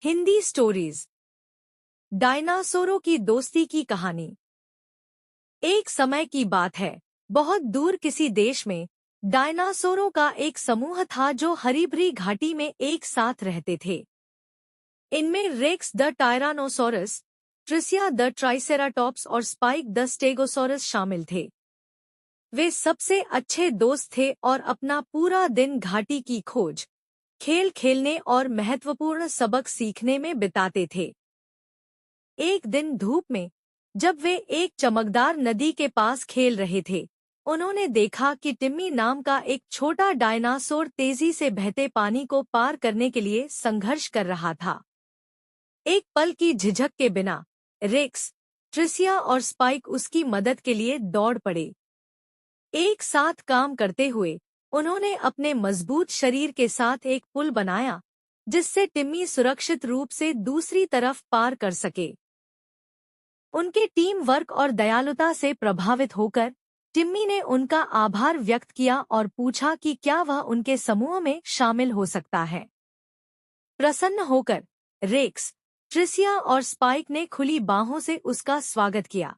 Hindi stories. डायनासोरों की दोस्ती की कहानी। एक समय की बात है, बहुत दूर किसी देश में डायनासोरों का एक समूह था जो हरी भरी घाटी में एक साथ रहते थे। इनमें Rex the tyrannosaurus, Tricia the triceratops और स्पाइक द स्टेगोसोरस शामिल थे। वे सबसे अच्छे दोस्त थे और अपना पूरा दिन घाटी की खोज, खेल खेलने और महत्वपूर्ण सबक सीखने में बिताते थे। एक दिन धूप में जब वे एक चमकदार नदी के पास खेल रहे थे, उन्होंने देखा कि टिम्मी नाम का एक छोटा डायनासोर तेजी से बहते पानी को पार करने के लिए संघर्ष कर रहा था। एक पल की झिझक के बिना रेक्स, ट्रिसिया और स्पाइक उसकी मदद के लिए दौड़ पड़े। एक साथ काम करते हुए उन्होंने अपने मजबूत शरीर के साथ एक पुल बनाया, जिससे टिम्मी सुरक्षित रूप से दूसरी तरफ पार कर सके। उनके टीम वर्क और दयालुता से प्रभावित होकर टिम्मी ने उनका आभार व्यक्त किया और पूछा कि क्या वह उनके समूह में शामिल हो सकता है। प्रसन्न होकर रेक्स, ट्रिसिया और स्पाइक ने खुली बाहों से उसका स्वागत किया।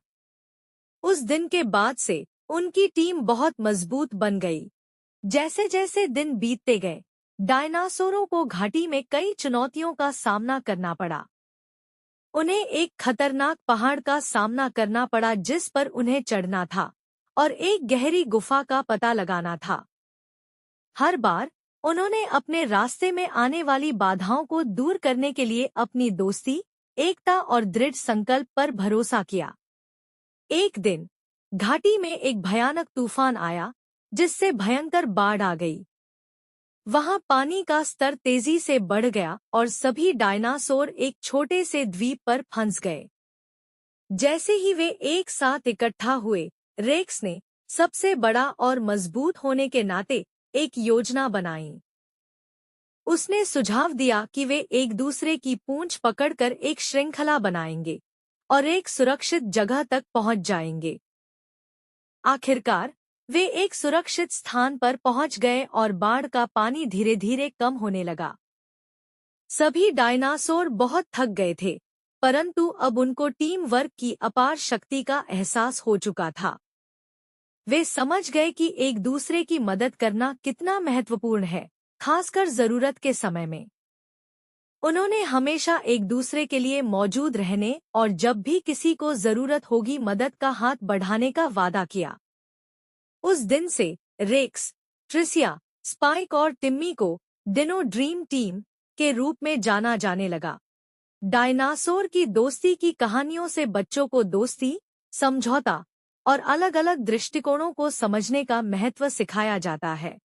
उस दिन के बाद से उनकी टीम बहुत मजबूत बन गई। जैसे जैसे दिन बीतते गए, डायनासोरों को घाटी में कई चुनौतियों का सामना करना पड़ा। उन्हें एक खतरनाक पहाड़ का सामना करना पड़ा जिस पर उन्हें चढ़ना था, और एक गहरी गुफा का पता लगाना था। हर बार उन्होंने अपने रास्ते में आने वाली बाधाओं को दूर करने के लिए अपनी दोस्ती, एकता और दृढ़ संकल्प पर भरोसा किया। एक दिन घाटी में एक भयानक तूफान आया, जिससे भयंकर बाढ़ आ गई। वहां पानी का स्तर तेजी से बढ़ गया और सभी डायनासोर एक छोटे से द्वीप पर फंस गए। जैसे ही वे एक साथ इकट्ठा हुए, रेक्स ने सबसे बड़ा और मजबूत होने के नाते एक योजना बनाई। उसने सुझाव दिया कि वे एक दूसरे की पूंछ पकड़कर एक श्रृंखला बनाएंगे और एक सुरक्षित जगह तक पहुंच जाएंगे। आखिरकार वे एक सुरक्षित स्थान पर पहुंच गए और बाढ़ का पानी धीरे धीरे कम होने लगा। सभी डायनासोर बहुत थक गए थे, परंतु अब उनको टीम वर्क की अपार शक्ति का एहसास हो चुका था। वे समझ गए कि एक दूसरे की मदद करना कितना महत्वपूर्ण है, खासकर जरूरत के समय में। उन्होंने हमेशा एक दूसरे के लिए मौजूद रहने और जब भी किसी को जरूरत होगी मदद का हाथ बढ़ाने का वादा किया। उस दिन से रेक्स, ट्रिसिया, स्पाइक और टिम्मी को डिनो ड्रीम टीम के रूप में जाना जाने लगा। डायनासोर की दोस्ती की कहानियों से बच्चों को दोस्ती, समझौता और अलग-अलग दृष्टिकोणों को समझने का महत्व सिखाया जाता है।